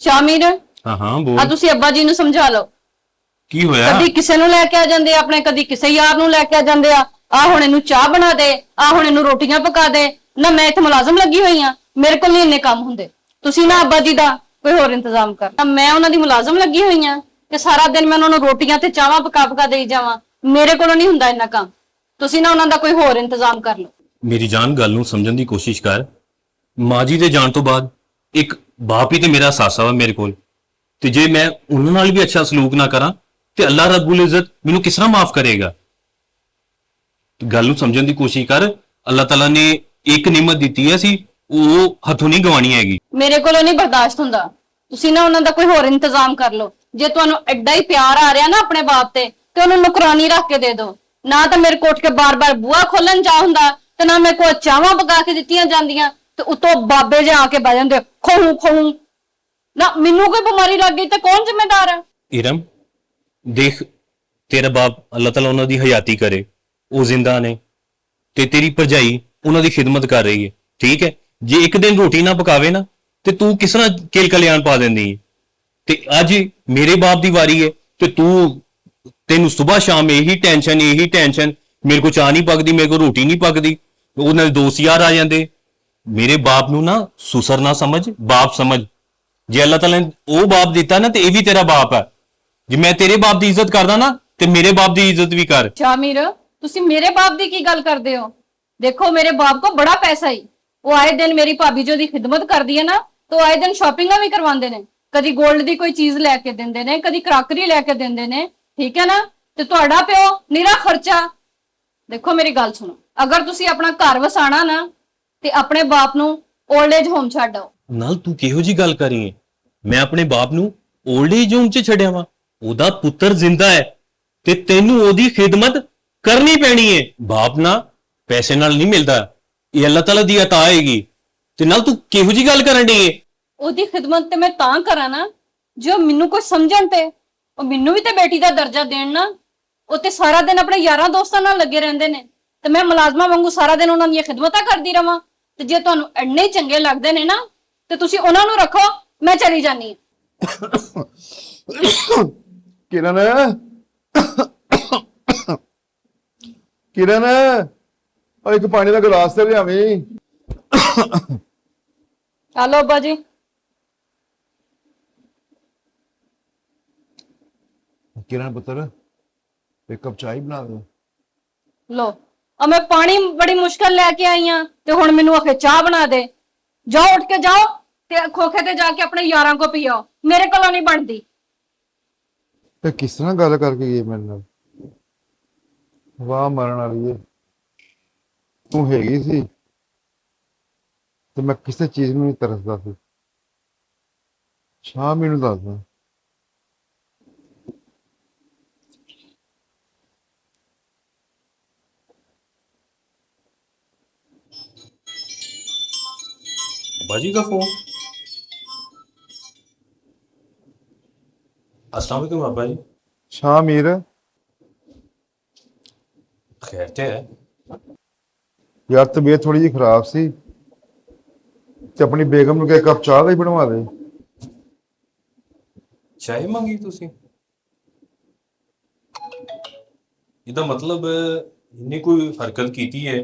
ਸ਼ਾਮੀਰ, ਹਾਂ ਹਾਂ ਆ ਬੋਲ। ਤੁਸੀਂ ਅੱਬਾ ਜੀ ਨੂੰ ਸਮਝਾ ਲਓ। ਕੀ ਹੋਇਆ? ਕਦੀ ਕਿਸੇ ਨੂੰ ਲੈ ਕੇ ਆ ਜਾਂਦੇ ਆ ਆਪਣੇ, ਕਦੀ ਕਿਸੇ ਯਾਰ ਨੂੰ ਲੈ ਕੇ ਆ ਜਾਂਦੇ ਆ ਹੁਣ ਇਹਨੂੰ ਚਾਹ ਬਣਾ ਦੇ, ਆ ਹੁਣ ਇਹਨੂੰ ਰੋਟੀਆਂ ਪਕਾ ਦੇ। ਨਾ ਮੈਂ ਇੱਥੇ ਮੁਲਾਜ਼ਮ ਲੱਗੀ ਹੋਈ ਆ, ਮੇਰੇ ਕੋਲ ਨਹੀਂ ਇੰਨੇ ਕੰਮ ਹੁੰਦੇ। ਤੁਸੀਂ ਨਾ ਅੱਬਾ ਜੀ ਦਾ ਕੋਈ ਹੋਰ ਇੰਤਜ਼ਾਮ ਕਰ। ਤਾਂ ਮੈਂ ਉਹਨਾਂ ਦੀ ਮੁਲਾਜ਼ਮ ਲੱਗੀ ਹੋਈ ਆ ਕਿ ਸਾਰਾ ਦਿਨ ਮੈਂ ਉਹਨਾਂ ਨੂੰ ਰੋਟੀਆਂ ਤੇ ਚਾਹਾਂ ਪਕਾ ਪਕਾ ਦੇਈ ਜਾਵਾਂ? ਮੇਰੇ ਕੋਲੋਂ ਨਹੀਂ ਹੁੰਦਾ ਇੰਨਾ ਕੰਮ। ਤੁਸੀਂ ਨਾ ਉਹਨਾਂ ਦਾ ਕੋਈ ਹੋਰ ਇੰਤਜ਼ਾਮ ਕਰ ਲਓ। ਮੇਰੀ ਜਾਨ, ਗੱਲ ਨੂੰ ਸਮਝਣ ਦੀ ਕੋਸ਼ਿਸ਼ ਕਰ। ਮਾਂ ਜੀ ਦੇ ਜਾਣ ਤੋਂ ਬਾਅਦ ਇੱਕ ਬਾਪ ਹੀ ਤੇ ਮੇਰਾ ਸਾਸਾ ਵਾ ਮੇਰੇ ਕੋਲ, ਤੇ ਜੇ ਮੈਂ ਉਹਨਾਂ ਨਾਲ ਵੀ ਅੱਛਾ ਸਲੂਕ ਨਾ ਕਰਾਂ ਤੇ ਅੱਲਾਹ ਰੱਬੁਲ ਇੱਜ਼ਤ ਮੈਨੂੰ ਕਿਸ ਤਰ੍ਹਾਂ ਮਾਫ ਕਰੇਗਾ? ਗੱਲ ਨੂੰ ਸਮਝਣ ਦੀ ਕੋਸ਼ਿਸ਼ ਕਰ। ਅੱਲਾਹ ਤਾਲਾ ਨੇ ਇੱਕ ਨਿਮਤ ਦਿੱਤੀ ਹੈ, ਅਸੀਂ ਉਹ ਹੱਥੋਂ ਨਹੀਂ ਗਵਾਣੀ ਹੈਗੀ। ਮੇਰੇ ਕੋਲੋਂ ਨਹੀਂ ਬਰਦਾਸ਼ਤ ਹੁੰਦਾ। ਤੁਸੀਂ ਨਾ ਉਹਨਾਂ ਦਾ ਕੋਈ ਹੋਰ ਇੰਤਜ਼ਾਮ ਕਰ ਲਓ। ਜੇ ਤੁਹਾਨੂੰ ਐਡਾ ਹੀ ਪਿਆਰ ਆ ਰਿਹਾ ਨਾ ਆਪਣੇ ਬਾਪ ਤੇ ਉਹਨੂੰ ਨੌਕਰਾਨੀ ਰੱਖ ਕੇ ਦੇ ਦਿਓ। ਨਾ ਤਾਂ ਮੇਰੇ ਕੋਠ ਕੇ ਬਾਰ-ਬਾਰ ਬੂਹਾ ਖੋਲਣ ਜਾ ਹੁੰਦਾ, ਤੇ ਨਾ ਮੇਰੇ ਕੋਲ ਚਾਹਾਂ ਪਕਾ ਕੇ ਦਿੱਤੀਆਂ ਜਾਂਦੀਆਂ, ਤੇ ਉਤੋਂ ਬਾਬੇ ਜੇ ਆ ਕੇ ਬਹਿ ਜਾਂਦੇ ਖੋਹੂ ਖੋਹੂ। ਨਾ ਮੈਨੂੰ ਕੋਈ ਬਿਮਾਰੀ ਲੱਗ ਗਈ ਤੇ ਕੌਣ ਜ਼ਿੰਮੇਦਾਰ ਹੈ? ਇਰਮ ਦੇਖ, ਤੇਰਾ ਬਾਪ ਅੱਲਾਹ ਤਾਲਾ ਉਹਨਾਂ ਦੀ ਹਯਾਤੀ ਕਰੇ, ਉਹ ਜ਼ਿੰਦਾ ਨੇ, ਤੇ ਤੇਰੀ ਭਰਜਾਈ ਉਹਨਾਂ ਦੀ ਖਿਦਮਤ ਕਰ ਰਹੀ ਹੈ, ਠੀਕ ਹੈ। ਜੇ ਇੱਕ ਦਿਨ ਰੋਟੀ ਨਾ ਪਕਾਵੇ ਨਾ ਤੇ ਤੂੰ ਕਿਸ ਤਰ੍ਹਾਂ ਕੇਲ ਕਲਿਆਣ ਪਾ ਦਿੰਦੀ ਹੈ? ਤੇ ਅੱਜ ਮੇਰੇ ਬਾਪ ਦੀ ਵਾਰੀ ਹੈ ਤੇ ਤੈਨੂੰ ਸਵੇਰ ਸ਼ਾਮ ਇਹੀ ਟੈਨਸ਼ਨ। ਮੇਰੇ ਕੋ ਚਾਹ ਨਹੀਂ ਪੱਕਦੀ, ਮੇਰੇ ਕੋ ਰੋਟੀ ਨਹੀਂ ਪੱਕਦੀ, ਉਹਨਾਂ ਦੇ ਦੋਸਤ ਯਾਰ ਆ ਜਾਂਦੇ। ਮੇਰੇ ਬਾਪ ਨੂੰ ਨਾ ਸੁਸਰ ਨਾ ਸਮਝ, ਬਾਪ ਸਮਝ। ਜੇ ਅੱਲਾਹ ਤਾਲਾ ਨੇ ਉਹ ਬਾਪ ਦਿੱਤਾ ਨਾ ਤੇ ਇਹ ਵੀ ਤੇਰਾ ਬਾਪ ਹੈ। ਜੇ ਮੈਂ ਤੇਰੇ ਬਾਪ ਦੀ ਇੱਜ਼ਤ ਕਰਦਾ ਨਾ ਤੇ ਮੇਰੇ ਬਾਪ ਦੀ ਇੱਜ਼ਤ ਵੀ ਕਰ। ਸ਼ਾਮੀਰ, ਤੁਸੀਂ ਮੇਰੇ ਬਾਪ ਦੀ ਕੀ ਗੱਲ ਕਰਦੇ ਹੋ? ਦੇਖੋ ਮੇਰੇ ਬਾਪ ਕੋ ਬੜਾ ਪੈਸਾ ਹੀ, ਉਹ ਆਏ ਦਿਨ ਮੇਰੀ ਭਾਬੀ ਜੋ ਦੀ ਖਿਦਮਤ ਕਰਦੀ ਹੈ ਨਾ, तो आए दिन शॉपिंगा भी करवाते ने। कदी गोल्ड की कोई चीज लैके देंदे ने, कदी क्रॉकरी लैके देंदे ने, ठीक है ना। ते तुहाडा प्यो निरा खर्चा। देखो मेरी गल सुनो, अगर तुसी अपना घर वसाना ना ते अपने बाप नू ओल्ड एज होम छड्ड आओ। नाल तू किहो जी गल करी है? मैं अपने बाप नू ओल्ड एज होम च छड्डिया वा? ओदा पुत्तर जिंदा है ते तैनू ओदी खिदमत करनी पैनी है। बाप ना पैसे नाल नहीं मिलदा, ये अल्लाह ताला दी अता हैगी। ते नाल तू किहो जी गल करन दी है? ओदी खिदमत ते मैं तां करां ना जो मैनू कोई समझण ते ओ मैनू भी ते बेटी दा दर्जा देण ना। ओ ते सारा दिन अपने यारां दोस्तां नाल लगे रहिंदे ने ते मैं मुलाजमा वांगू सारा दिन उन्हां दी खिदमतां करदी रहां। ते जे तुहानू इन्ने ही चंगे लगदे ने ना ते तुसी उन्हां नू रखो, मैं चली जानी हां। किरण किरण एक पानी का गिलास ते लियावी। हेलो अब्बा जी। किरण पुत्र एक कप चाय बना दो। लो अब मैं पानी बड़ी मुश्किल लेके आई हां ते हुण मैनू आखे चाह बना दे। जाओ उठ के जाओ ते खोखे ते जाके अपने यारां को पियाओ, मेरे कोलों नहीं बनदी। ते किस तरह गल करके गई मेरे नाल? वाह मरण वाली है तू हैगी सी ते मैं किसी चीज नूं नहीं तरसदा सी। शाह मैनू दस दे। बाजी का फोन। अस्सलाम वालेकुम अब्बा जी। शाह मीर खैर ते है? यार तबीयत थोड़ी जी खराब सी ते अपनी बेगम नूं एक कप चाह दा ही बनवा दे। ਚਾਹ ਮੰਗੀ ਤੁਸੀਂ? ਇਹਦਾ ਮਤਲਬ ਇਹਨੇ ਕੋਈ ਹਰਕਤ ਕੀਤੀ ਹੈ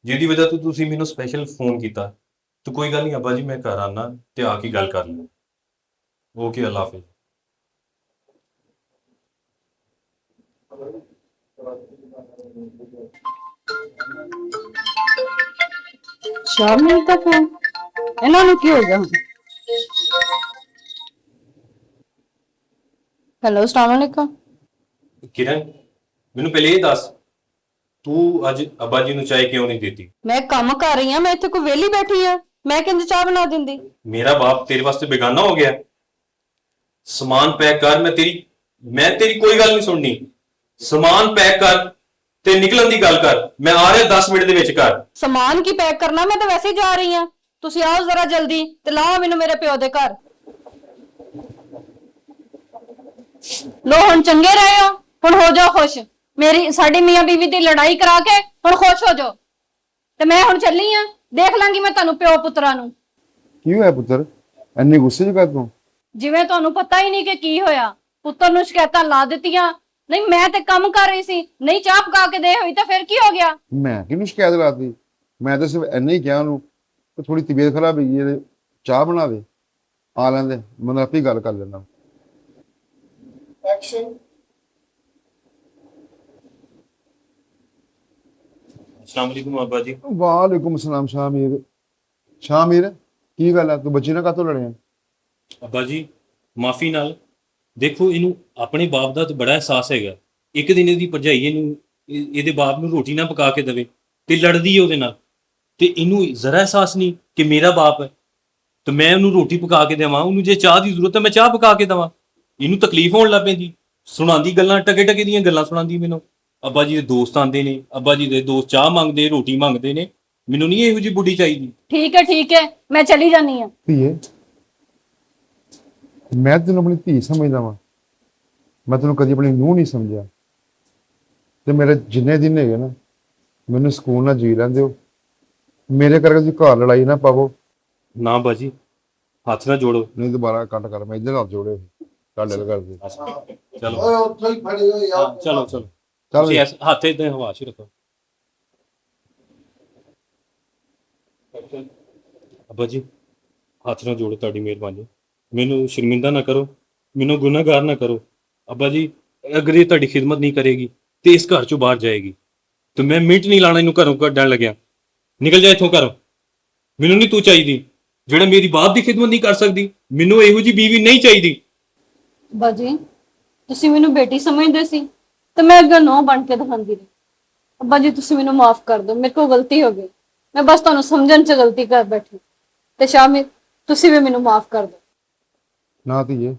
ਜਿਹਦੀ ਵਜ੍ਹਾ ਤੋਂ ਤੁਸੀਂ ਮੈਨੂੰ ਸਪੈਸ਼ਲ ਫੋਨ ਕੀਤਾ। ਤੇ ਕੋਈ ਗੱਲ ਨਹੀਂ ਅੱਬਾ ਜੀ, ਮੈਂ ਘਰ ਆਣਾ ਤੇ ਆ ਕੇ ਗੱਲ ਕਰ ਲਵਾਂ। ਓਕੇ, ਅੱਲਾ ਹਾਫਿਜ਼। शामिल का फोन इन्हां नू की हो गया हुण? हेलो अस्सलाम वालेकुम। किरण, ਮੈਨੂੰ ਪਹਿਲੇ ਇਹ ਦੱਸ, ਤੂੰ ਅੱਜ ਅੱਬਾ ਜੀ ਨੂੰ ਚਾਹ ਕਿਉਂ ਨਹੀਂ ਦਿੱਤੀ? मैं काम कर रही हां, मैं इत्थे कोई वेली बैठी हां, मैं किंज चाह बना दिंदी? मेरा बाप तेरे वास्ते बेगाना हो गया? सामान पैक कर। मैं तेरी कोई गल नहीं सुननी। सामान पैक कर ते निकलन दी गल कर। मैं आ रहा 10 मिनट दे विच कर। सामान की पैक करना, मैं तो वैसे ही जा रही हां। तुसी आओ जरा जल्दी ते लाओ मैनू मेरे प्यो दे घर। लो हुण चंगे रहे हो, हुण हो जाओ खुश। मेरी साडी मियां बीवी दी लड़ाई करा के हुण खुश हो जाओ ते मैं हुण चली हां। देख लांगी मैं तुहानू प्यो पुत्रा नू। की होया पुत्र इन्नी गुस्से च कर तू? ਜਿਵੇਂ ਤੁਹਾਨੂੰ ਪਤਾ ਹੀ ਨਹੀਂ ਕਿ ਕੀ ਹੋਇਆ। ਪੁੱਤਰ ਨੂੰ ਸ਼ਿਕਾਇਤਾਂ ਲਾ ਦਿੱਤੀਆਂ। ਨਹੀਂ ਮੈਂ ਤੇ ਕੰਮ ਕਰ ਰਹੀ ਸੀ, ਨਹੀਂ ਚਾਹ ਪਕਾ ਕੇ ਦੇ ਹੋਈ ਤਾਂ ਫਿਰ ਕੀ ਹੋ ਗਿਆ? ਮੈਂ ਕਿਹਨੂੰ ਸ਼ਿਕਾਇਤ ਲਾਤੀ? ਮੈਂ ਤਾਂ ਸਿਰਫ ਇੰਨਾ ਹੀ ਕਿਹਾ ਉਹਨੂੰ ਕਿ ਥੋੜੀ ਤਬੀਅਤ ਖਰਾਬ ਹੈਗੀ ਹੈ, ਚਾਹ ਬਣਾ ਦੇ, ਆ ਲੈਂਦੇ, ਮੈਂ ਆਪੇ ਗੱਲ ਕਰ ਲੈਂਦਾ। ਐਕਸ਼ਨ। अस्सलाम वालेकुम अब्बा जी। ਵਾਲੇकुम ਸਲਾਮ ਸ਼ਾਮੀਰ। ਸ਼ਾਮੀਰ, ਕੀ ਗੱਲ ਆ? ਤੂੰ ਬੱਚੇ ਨਾਲ ਕਾਹਤੋਂ ਲੜਿਆ? ਅੱਬਾ ਜੀ ਮਾਫੀ ਨਾਲ, ਦੇਖੋ ਇਹਨੂੰ ਆਪਣੇ ਬਾਪ ਦਾ ਤਾਂ ਬੜਾ ਅਹਿਸਾਸ ਹੈਗਾ। ਇੱਕ ਦਿਨ ਇਹਦੀ ਭਰਜਾਈ ਇਹਨੂੰ ਇਹਦੇ ਬਾਪ ਨੂੰ ਰੋਟੀ ਨਾ ਪਕਾ ਕੇ ਦੇਵੇ ਤੇ ਲੜਦੀ ਹੈ ਉਹਦੇ ਨਾਲ, ਤੇ ਇਹਨੂੰ ਜ਼ਰਾ ਅਹਿਸਾਸ ਨਹੀਂ ਕਿ ਮੇਰਾ ਬਾਪ ਹੈ ਤੇ ਮੈਂ ਉਹਨੂੰ ਰੋਟੀ ਪਕਾ ਕੇ ਦੇਵਾਂ, ਉਹਨੂੰ ਜੇ ਚਾਹ ਦੀ ਜ਼ਰੂਰਤ ਹੈ ਮੈਂ ਚਾਹ ਪਕਾ ਕੇ ਦੇਵਾਂ। ਇਹਨੂੰ ਤਕਲੀਫ ਹੋਣ ਲੱਗ ਪੈਂਦੀ, ਸੁਣਾਉਂਦੀ ਗੱਲਾਂ, ਟਕੇ ਟਕੇ ਦੀਆਂ ਗੱਲਾਂ ਸੁਣਾਉਂਦੀ ਮੈਨੂੰ। ਅੱਬਾ ਜੀ ਦੇ ਦੋਸਤ ਆਉਂਦੇ ਨੇ, ਅੱਬਾ ਜੀ ਦੇ ਦੋਸਤ ਚਾਹ ਮੰਗਦੇ, ਰੋਟੀ ਮੰਗਦੇ ਨੇ, ਮੈਨੂੰ ਨਹੀਂ ਇਹੋ ਜਿਹੀ ਬੁੱਢੀ ਚਾਹੀਦੀ। ਠੀਕ ਹੈ, ਮੈਂ ਚਲੀ ਜਾਨੀ ਆ। ਧੀਏ, ਮੈਂ ਤੈਨੂੰ ਆਪਣੀ ਧੀ ਸਮਝਦਾ ਵਾਂ, ਮੈਂ ਤੈਨੂੰ ਕਦੀ ਆਪਣੀ ਨੂੰਹ ਨਹੀਂ ਸਮਝਿਆ। ਤੇ ਮੇਰੇ ਜਿੰਨੇ ਦਿਨ ਹੈਗੇ ਨਾ, ਮੈਨੂੰ ਸਕੂਨ ਨਾਲ ਜੀ ਲੈਂਦੇ ਹੋ। ਮੇਰੇ ਕਰਕੇ ਤੁਸੀਂ ਘਰ ਲੜਾਈ ਨਾ ਪਾਵੋ। ਨਾ ਅੱਬਾ ਜੀ, ਹੱਥ ਨਾ ਜੋੜੋ। ਨਹੀਂ ਦੁਬਾਰਾ ਕੱਟ ਕਰ, ਮੈਂ ਇੱਧਰ ਹੱਥ ਜੋੜੇ ਕੱਢ ਕਰਦੇ। ਚਲੋ ਓਏ ਉੱਥੇ ਹੀ ਫੜੀ ਹੋਈ ਆ। ਚਲੋ ਚੱਲ ਤੁਸੀਂ ਹੱਥ ਇਦਾਂ ਹਵਾ 'ਚ ਰੱਖੋ। ਅੱਬਾ ਜੀ ਹੱਥ ਨਾ ਜੋੜੋ, ਤੁਹਾਡੀ ਮਿਹਰਬਾਨੀ, ਮੈਨੂੰ ਸ਼ਰਮਿੰਦਾ ਨਾ ਕਰੋ, ਮੈਨੂੰ ਗੁਨਾਹਗਾਰ ਨਾ ਕਰੋ। ਅੱਬਾ ਜੀ ਅਗਰ ਇਹ ਤੁਹਾਡੀ ਖਿਦਮਤ ਨਹੀਂ ਕਰੇਗੀ ਤੇ ਇਸ ਘਰ ਚੋਂ ਬਾਹਰ ਜਾਏਗੀ, ਤੇ ਮੈਂ ਮਿੰਟ ਨਹੀਂ ਲਾਣਾ ਇਹਨੂੰ ਘਰੋਂ ਕੱਢਣ ਲੱਗਿਆ। ਨਿਕਲ ਜਾ ਇੱਥੋਂ ਘਰੋਂ, ਮੈਨੂੰ ਨਹੀਂ ਤੂੰ ਚਾਹੀਦੀ ਜਿਹੜਾ ਮੇਰੀ ਬਾਪ ਦੀ ਖਿਦਮਤ ਨਹੀਂ ਕਰ ਸਕਦੀ। ਮੈਨੂੰ ਇਹੋ ਜੀ ਬੀਵੀ ਨਹੀਂ ਚਾਹੀਦੀ। ਬਾਜੀ ਤੁਸੀਂ ਮੈਨੂੰ ਬੇਟੀ ਸਮਝਦੇ ਸੀ ਤੇ ਮੈਂ ਅੱਗੇ ਨੌ ਬਣ ਕੇ ਦਿਖਾਉਂਦੀ ਰਹੀ। ਅੱਬਾ ਜੀ ਤੁਸੀਂ ਮੈਨੂੰ ਮਾਫ ਕਰ ਦਿਓ, ਮੇਰੇ ਕੋਲ ਗਲਤੀ ਹੋ ਗਈ, ਮੈਂ ਬਸ ਤੁਹਾਨੂੰ ਸਮਝਣ 'ਚ ਗਲਤੀ ਕਰ ਬੈਠੀ। ਤੇ ਸ਼ਾਮਿਰ ਤੁਸੀਂ ਵੀ ਮੈਨੂੰ ਮਾਫ ਕਰ ਦਿਓ। ਨਾ ਧੀਏ,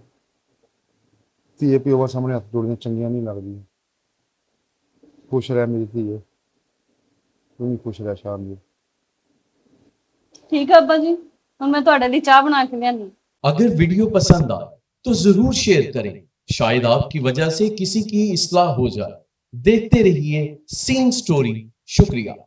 ਧੀਏ ਪਿਓ ਸਾਹਮਣੇ ਹੱਥ ਜੋੜਨੀਆਂ ਚੰਗੀਆਂ ਨਹੀਂ ਲੱਗਦੀਆਂ। ਖੁਸ਼ ਰਹਿ ਮੇਰੀ ਧੀਏ, ਤੂੰ ਵੀ ਖੁਸ਼ ਰਹਿ ਸ਼ਾਮੀਰ। ਠੀਕ ਹੈ ਅੱਬਾ ਜੀ, ਹੁਣ ਮੈਂ ਤੁਹਾਡੇ ਲਈ ਚਾਹ बना के लियानी। अगर वीडियो पसंद आए तो जरूर शेयर करें, शायद आपकी वजह से किसी की इस्लाह हो जाए। देखते रहिए सीन स्टोरी। शुक्रिया।